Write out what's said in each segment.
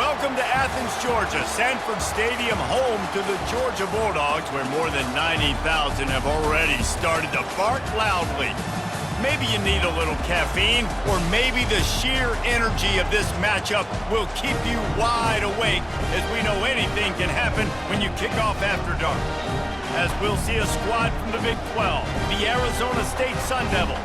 Welcome to Athens, Georgia, Sanford Stadium, home to the Georgia Bulldogs, where more than 90,000 have already started to bark loudly. Maybe you need a little caffeine, or maybe the sheer energy of this matchup will keep you wide awake, as we know anything can happen when you kick off after dark. As we'll see a squad from the Big 12, the Arizona State Sun Devils,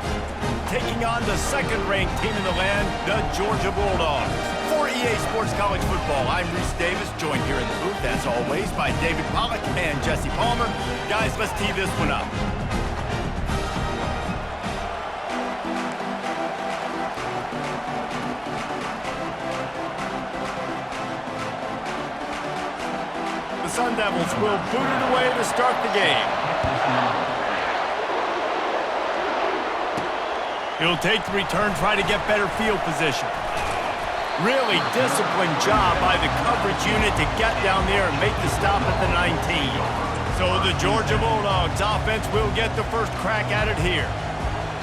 taking on the second-ranked team in the land, the Georgia Bulldogs. For EA Sports College Football, I'm Reese Davis, joined here in the booth, as always, by David Pollack and Jesse Palmer. Guys, let's tee this one up. The Sun Devils will boot it away to start the game. He'll take the return, try to get better field position. Really disciplined job by the coverage unit to get down there and make the stop at the 19. So the Georgia Bulldogs offense will get the first crack at it here.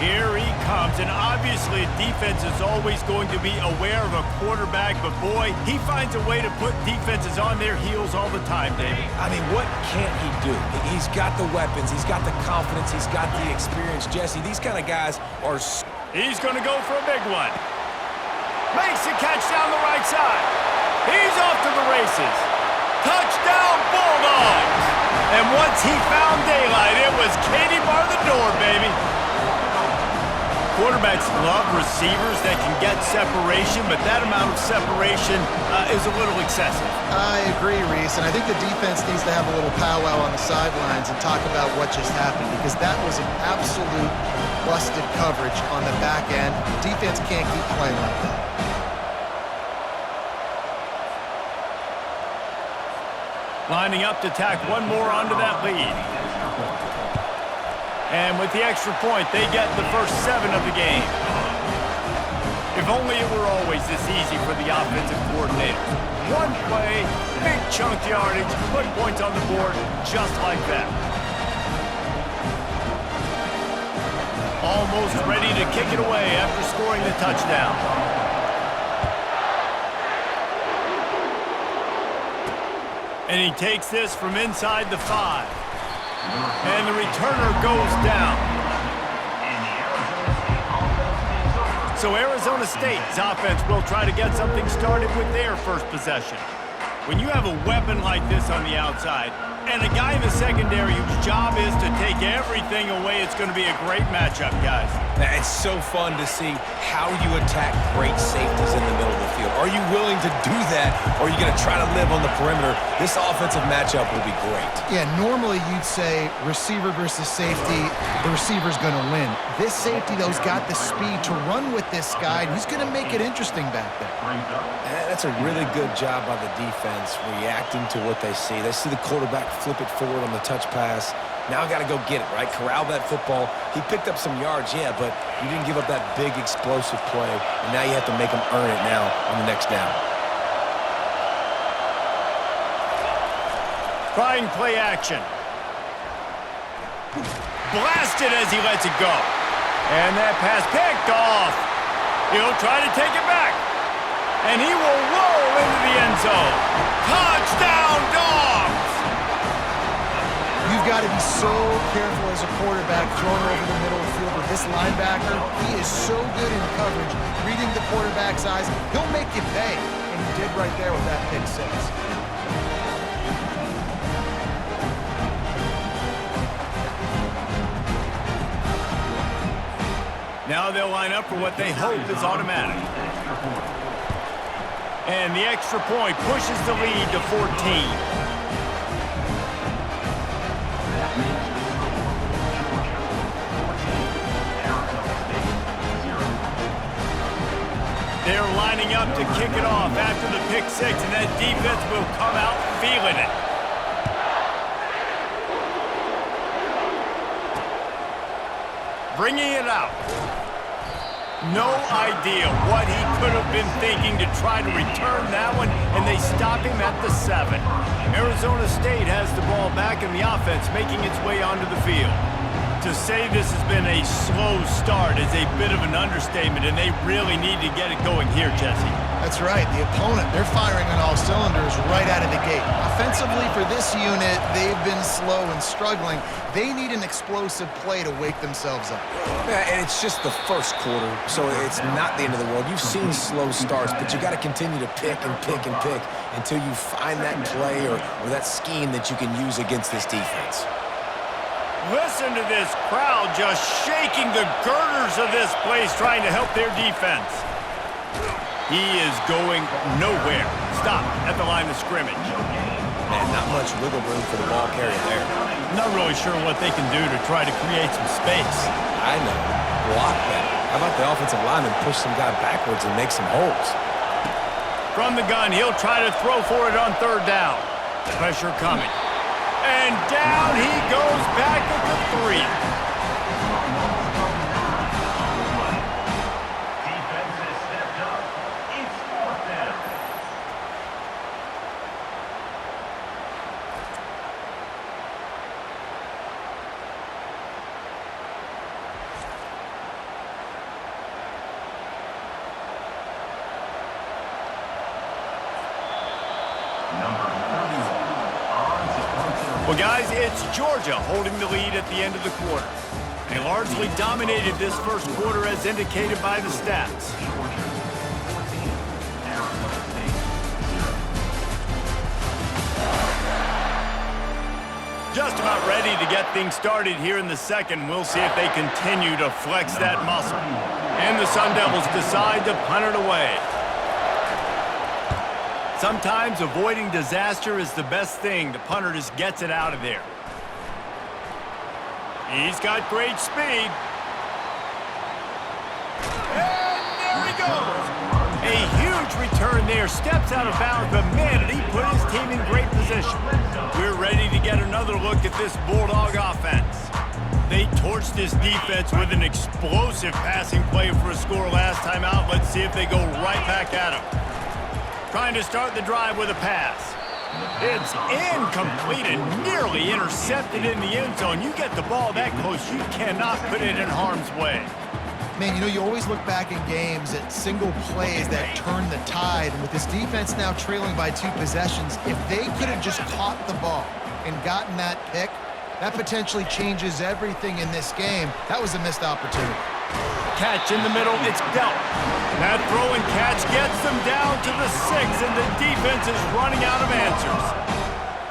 Here he comes, and obviously defense is always going to be aware of a quarterback, but boy, he finds a way to put defenses on their heels all the time, David. I mean, what can't he do? He's got the weapons, he's got the confidence, he's got the experience. Jesse, these kind of guys are... He's going to go for a big one. Makes the catch down the right side. He's off to the races. Touchdown, Bulldogs! And once he found daylight, it was Katie bar the door, baby. Quarterbacks love receivers that can get separation, but that amount of separation is a little excessive. I agree, Reese, and I think the defense needs to have a little powwow on the sidelines and talk about what just happened, because that was an absolute busted coverage on the back end. Defense can't keep playing like that. Lining up to tack one more onto that lead. And with the extra point, they get the first 7 of the game. If only it were always this easy for the offensive coordinators. One play, big chunk yardage, put points on the board just like that. Almost ready to kick it away after scoring the touchdown. And he takes this from inside the 5. And the returner goes down. So Arizona State's offense will try to get something started with their first possession. When you have a weapon like this on the outside, and a guy in the secondary whose job is to take everything away, it's going to be a great matchup, guys. It's so fun to see how you attack great safeties in the middle of the field. Are you willing to do that, or are you going to try to live on the perimeter? This offensive matchup will be great. Yeah, normally you'd say receiver versus safety, the receiver's going to win. This safety, though, has got the speed to run with this guy, and he's going to make it interesting back there. And that's a really good job by the defense, reacting to what they see. They see the quarterback flip it forward on the touch pass. Now I got to go get it, right? Corral that football. He picked up some yards, yeah, but you didn't give up that big explosive play, and now you have to make him earn it now on the next down. Trying play action. Blasted as he lets it go. And that pass picked off. He'll try to take it back. And he will roll into the end zone. Touchdown, Dogs! You've got to be so careful as a quarterback throwing over the middle of the field with this linebacker. He is so good in coverage, reading the quarterback's eyes. He'll make you pay, and he did right there with that pick 6. Now they'll line up for what they hope is automatic. And the extra point pushes the lead to 14. They're lining up to kick it off after the pick 6, and that defense will come out feeling it. Bringing it out. No idea what he could have been thinking to try to return that one, and they stop him at the 7. Arizona State has the ball back, and the offense making its way onto the field. To say this has been a slow start is a bit of an understatement, and they really need to get it going here, Jesse. That's right. The opponent, they're firing on all cylinders right out of the gate. Offensively, for this unit, they've been slow and struggling. They need an explosive play to wake themselves up. Yeah, and it's just the first quarter, so it's not the end of the world. You've seen slow starts, but you got to continue to pick and pick and pick until you find that play or that scheme that you can use against this defense. Listen to this crowd just shaking the girders of this place trying to help their defense. He is going nowhere. Stop at the line of scrimmage. Man, not much wiggle room for the ball carrier there. Not really sure what they can do to try to create some space. I know. Block that. How about the offensive lineman push some guy backwards and make some holes? From the gun, he'll try to throw for it on third down. Pressure coming. And down he goes back at the 3. Well, guys, it's Georgia holding the lead at the end of the quarter. They largely dominated this first quarter as indicated by the stats. Just about ready to get things started here in the second. We'll see if they continue to flex that muscle. And the Sun Devils decide to punt it away. Sometimes avoiding disaster is the best thing. The punter just gets it out of there. He's got great speed. And there he goes. A huge return there. Steps out of bounds, but man, did he put his team in great position. We're ready to get another look at this Bulldog offense. They torched this defense with an explosive passing play for a score last time out. Let's see if they go right back at him. Trying to start the drive with a pass. It's incomplete and nearly intercepted in the end zone. You get the ball that close, you cannot put it in harm's way. Man, you know, you always look back in games at single plays that turn the tide. And with this defense now trailing by 2 possessions, if they could have just caught the ball and gotten that pick, that potentially changes everything in this game. That was a missed opportunity. Catch in the middle, it's dealt. That throw and catch gets them down to the 6, and the defense is running out of answers.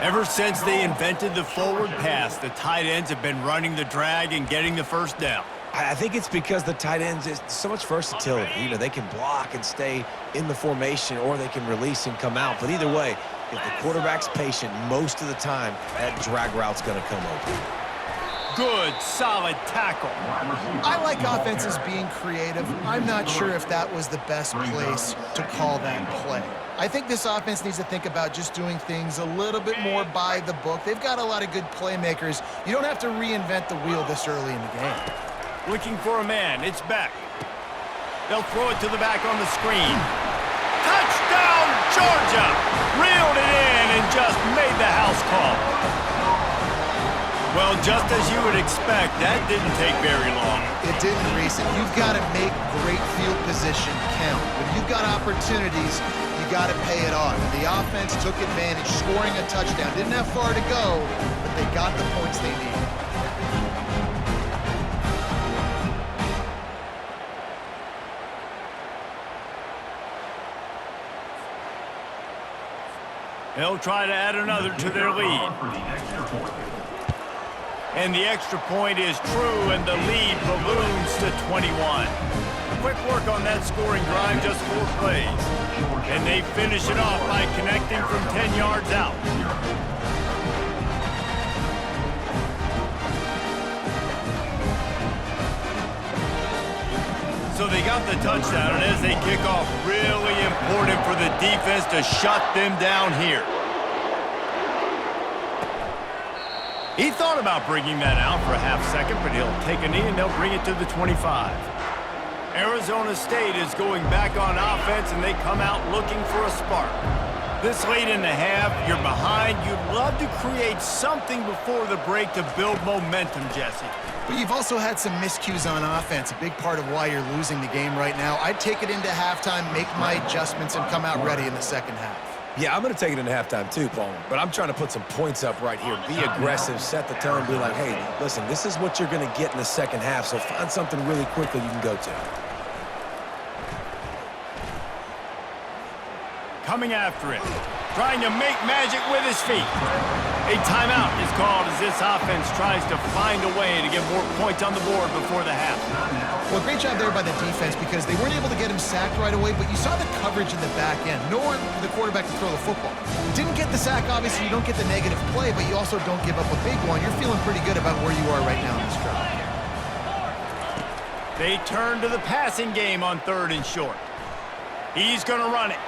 Ever since they invented the forward pass, the tight ends have been running the drag and getting the first down. I think it's because the tight ends is so much versatility. You know, they can block and stay in the formation, or they can release and come out. But either way, if the quarterback's patient most of the time, that drag route's going to come open. Good, solid tackle. I like offenses being creative. I'm not sure if that was the best place to call that play. I think this offense needs to think about just doing things a little bit more by the book. They've got a lot of good playmakers. You don't have to reinvent the wheel this early in the game. Looking for a man. It's back. They'll throw it to the back on the screen. Touchdown, Georgia! Reeled it in and just made the house call. Well, just as you would expect, that didn't take very long. It didn't, Reese. And you've got to make great field position count. When you've got opportunities, you got to pay it off. And the offense took advantage, scoring a touchdown. Didn't have far to go, but they got the points they needed. They'll try to add another to their lead. And the extra point is true, and the lead balloons to 21. Quick work on that scoring drive, just 4 plays. And they finish it off by connecting from 10 yards out. So they got the touchdown, and as they kick off, really important for the defense to shut them down here. He thought about bringing that out for a half second, but he'll take a knee and they'll bring it to the 25. Arizona State is going back on offense, and they come out looking for a spark. This late in the half, you're behind. You'd love to create something before the break to build momentum, Jesse. But you've also had some miscues on offense, a big part of why you're losing the game right now. I'd take it into halftime, make my adjustments, and come out ready in the second half. Yeah, I'm going to take it into halftime too, Paul. But I'm trying to put some points up right here. Be aggressive, set the tone, be like, hey, listen, this is what you're going to get in the second half, so find something really quickly you can go to. Coming after it, trying to make magic with his feet. A timeout is called as this offense tries to find a way to get more points on the board before the half. Well, great job there by the defense because they weren't able to get him sacked right away, but you saw the coverage in the back end. No one for the quarterback to throw the football. Didn't get the sack, obviously. You don't get the negative play, but you also don't give up a big one. You're feeling pretty good about where you are right now in this drive. They turn to the passing game on 3rd and short. He's going to run it.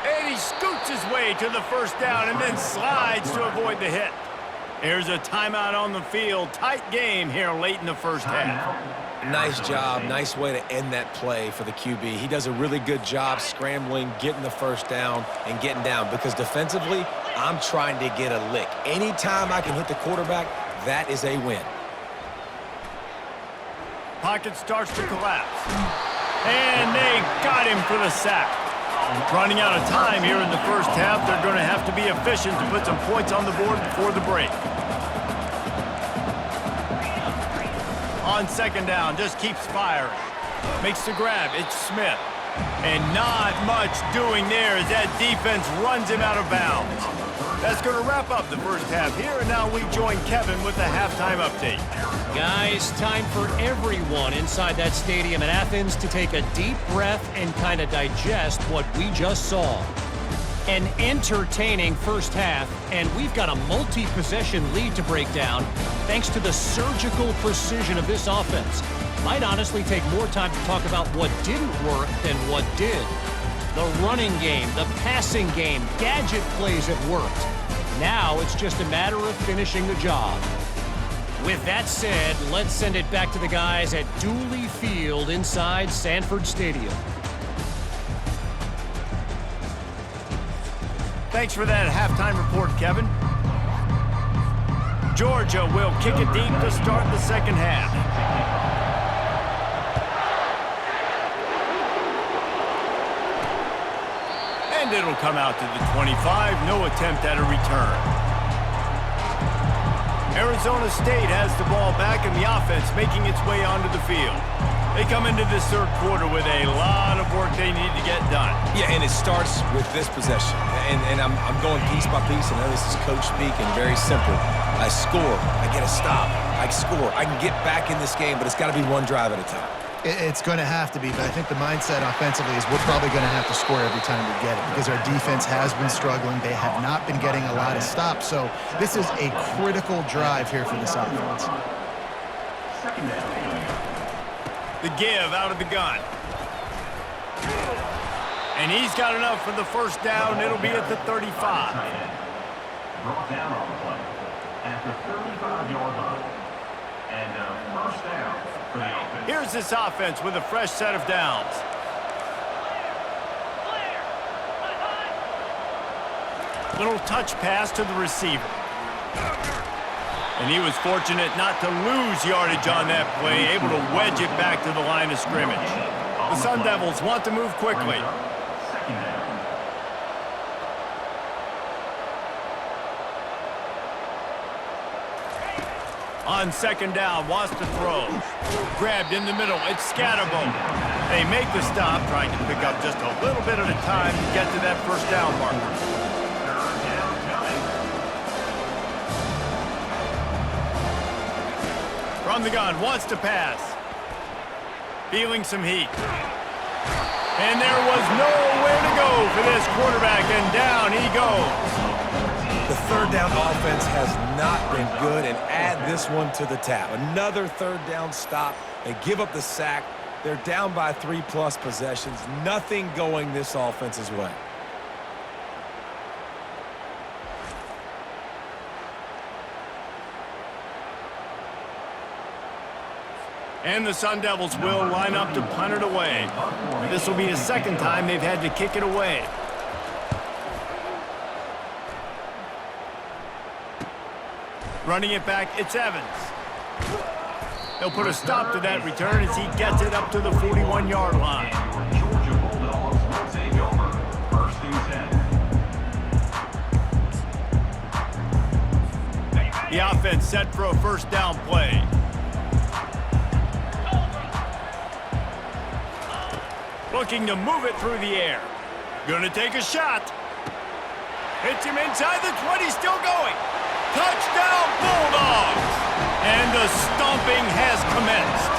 And he scoots his way to the first down and then slides to avoid the hit. There's a timeout on the field. Tight game here late in the first half. Nice job. Nice way to end that play for the QB. He does a really good job scrambling, getting the first down, and getting down. Because defensively, I'm trying to get a lick. Anytime I can hit the quarterback, that is a win. Pocket starts to collapse. And they got him for the sack. Running out of time here in the first half, they're going to have to be efficient to put some points on the board before the break. On 2nd down, just keeps firing. Makes the grab, it's Smith. And not much doing there as that defense runs him out of bounds. That's going to wrap up the first half here, and now we join Kevin with the halftime update. Guys, time for everyone inside that stadium in Athens to take a deep breath and kind of digest what we just saw. An entertaining first half, and we've got a multi-possession lead to break down thanks to the surgical precision of this offense. Might honestly take more time to talk about what didn't work than what did. The running game, the passing game, gadget plays that worked. Now it's just a matter of finishing the job. With that said, let's send it back to the guys at Dooley Field inside Sanford Stadium. Thanks for that halftime report, Kevin. Georgia will kick it deep to start the second half. And it'll come out to the 25. No attempt at a return. Arizona State has the ball back and the offense making its way onto the field. They come into this third quarter with a lot of work they need to get done. Yeah, and it starts with this possession. And I'm going piece by piece. I know this is coach speak and very simple. I score. I get a stop. I score. I can get back in this game, but it's got to be one drive at a time. It's going to have to be, but I think the mindset offensively is we're probably going to have to score every time we get it because our defense has been struggling. They have not been getting a lot of stops, so this is a critical drive here for this offense. The give out of the gun. And he's got enough for the first down. It'll be at the 35. Brought down on the play at the 35-yard line. And first down for the offense. Here's this offense with a fresh set of downs. Little touch pass to the receiver. And he was fortunate not to lose yardage on that play, able to wedge it back to the line of scrimmage. The Sun Devils want to move quickly. On 2nd down, wants to throw. Grabbed in the middle, it's Scatterbo. They make the stop, trying to pick up just a little bit at a time to get to that first down marker. From the gun, wants to pass. Feeling some heat. And there was nowhere to go for this quarterback, and down he goes. The third down offense has not been good, and add this one to the tab. Another third down stop. They give up the sack. They're down by 3+ possessions. Nothing going this offense's way. And the Sun Devils will line up to punt it away. This will be the second time they've had to kick it away. Running it back, it's Evans. They'll put a stop to that return as he gets it up to the 41-yard line. Georgia Bulldogs will take over. 1st and 10. The offense set for a first down play. Looking to move it through the air. Gonna take a shot. Hits him inside the 20, still going. Touchdown Bulldogs! And the stomping has commenced.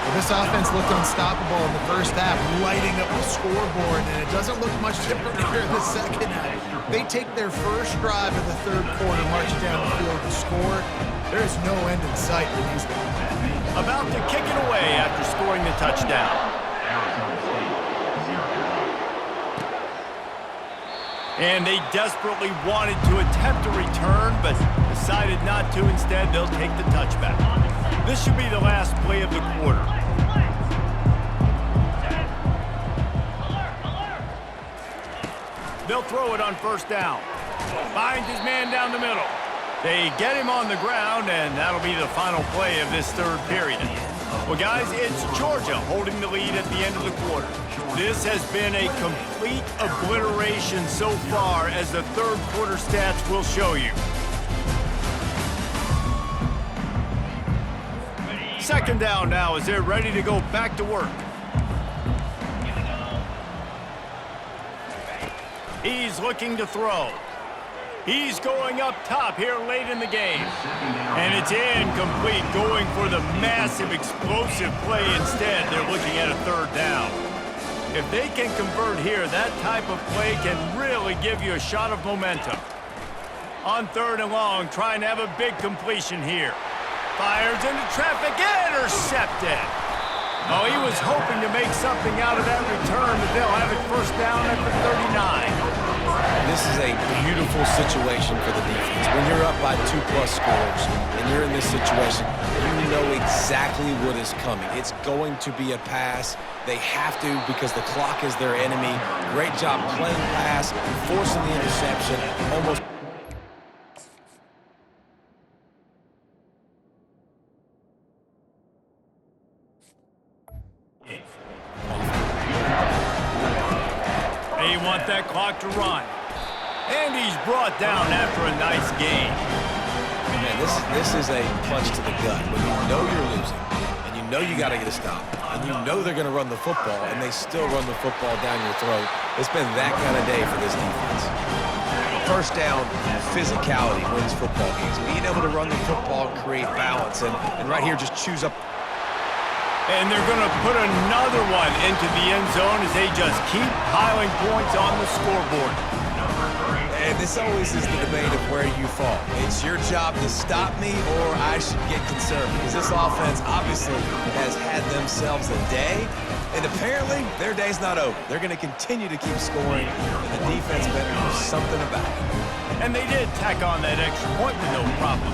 Well, this offense looked unstoppable in the first half, lighting up the scoreboard, and it doesn't look much different here in the second half. They take their first drive of the third quarter, march down the field to score. There is no end in sight for these guys. About to kick it away after scoring the touchdown. Arizona State 0. And they desperately wanted to attempt a return, but decided not to. Instead, they'll take the touchback. This should be the last play of the quarter. They'll throw it on first down. Finds his man down the middle. They get him on the ground, and that'll be the final play of this third period. Well, guys, it's Georgia holding the lead at the end of the quarter. This has been a complete obliteration so far, as the third quarter stats will show you. Second down now as they're ready to go back to work. He's looking to throw. He's going up top here late in the game. And it's incomplete, going for the massive explosive play instead. They're looking at a third down. If they can convert here, that type of play can really give you a shot of momentum. On third and long, trying to have a big completion here. Fires into traffic, intercepted. Oh, he was hoping to make something out of that return, but they'll have it first down at the 39. This is a beautiful situation for the defense. When you're up by 2+ scores and you're in this situation, you know exactly what is coming. It's going to be a pass. They have to, because the clock is their enemy. Great job playing pass, forcing the interception, almost. They want that clock to run. And he's brought down after a nice gain. Man, this is a punch to the gut. When you know you're losing, and you know you got to get a stop, and you know they're going to run the football, and they still run the football down your throat. It's been that kind of day for this defense. First down, physicality wins football games. Being able to run the football, create balance, and right here just choose up. And they're going to put another one into the end zone as they just keep piling points on the scoreboard. And this always is the debate of where you fall. It's your job to stop me, or I should get concerned, because this offense obviously has had themselves a day, and apparently their day's not over. They're going to continue to keep scoring, and the defense better do something about it. And they did tack on that extra point with no problem.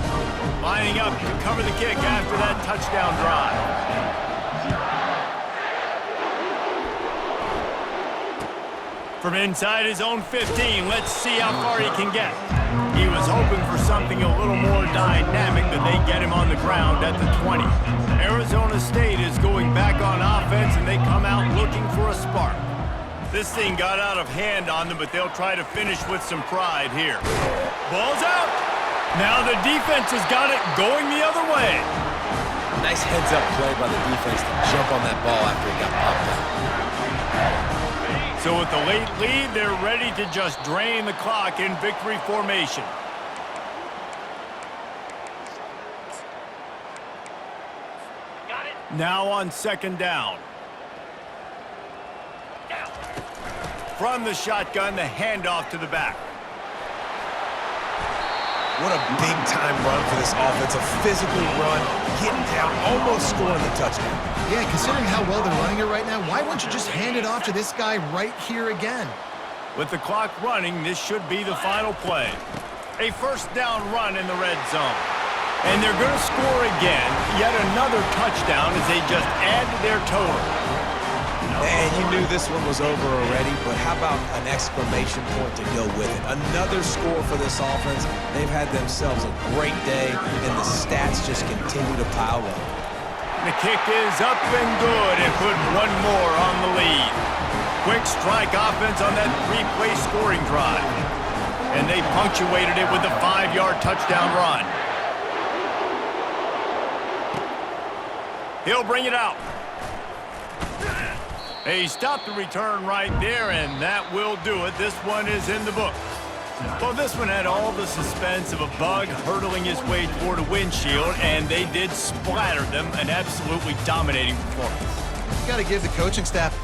Lining up to cover the kick after that touchdown drive. From inside his own 15, let's see how far he can get. He was hoping for something a little more dynamic, but they get him on the ground at the 20. Arizona State is going back on offense, and they come out looking for a spark. This thing got out of hand on them, but they'll try to finish with some pride here. Ball's out. Now the defense has got it going the other way. Nice heads-up play by the defense to jump on that ball after it got popped out. So with the late lead, they're ready to just drain the clock in victory formation. Got it. Now on second down. From the shotgun, the handoff to the back. What a big-time run for this offense. A physical run, getting down, almost scoring the touchdown. Yeah, considering how well they're running it right now, why wouldn't you just hand it off to this guy right here again? With the clock running, this should be the final play. A first down run in the red zone. And they're going to score again, yet another touchdown as they just add to their total. And you knew this one was over already, but how about an exclamation point to go with it? Another score for this offense. They've had themselves a great day, and the stats just continue to pile up. The kick is up and good and put one more on the lead. Quick strike offense on that 3-play scoring drive. And they punctuated it with a 5-yard touchdown run. He'll bring it out. They stopped the return right there, and that will do it. This one is in the book. Well, this one had all the suspense of a bug hurtling his way toward a windshield, and they did splatter them. An absolutely dominating performance. You got to give the coaching staff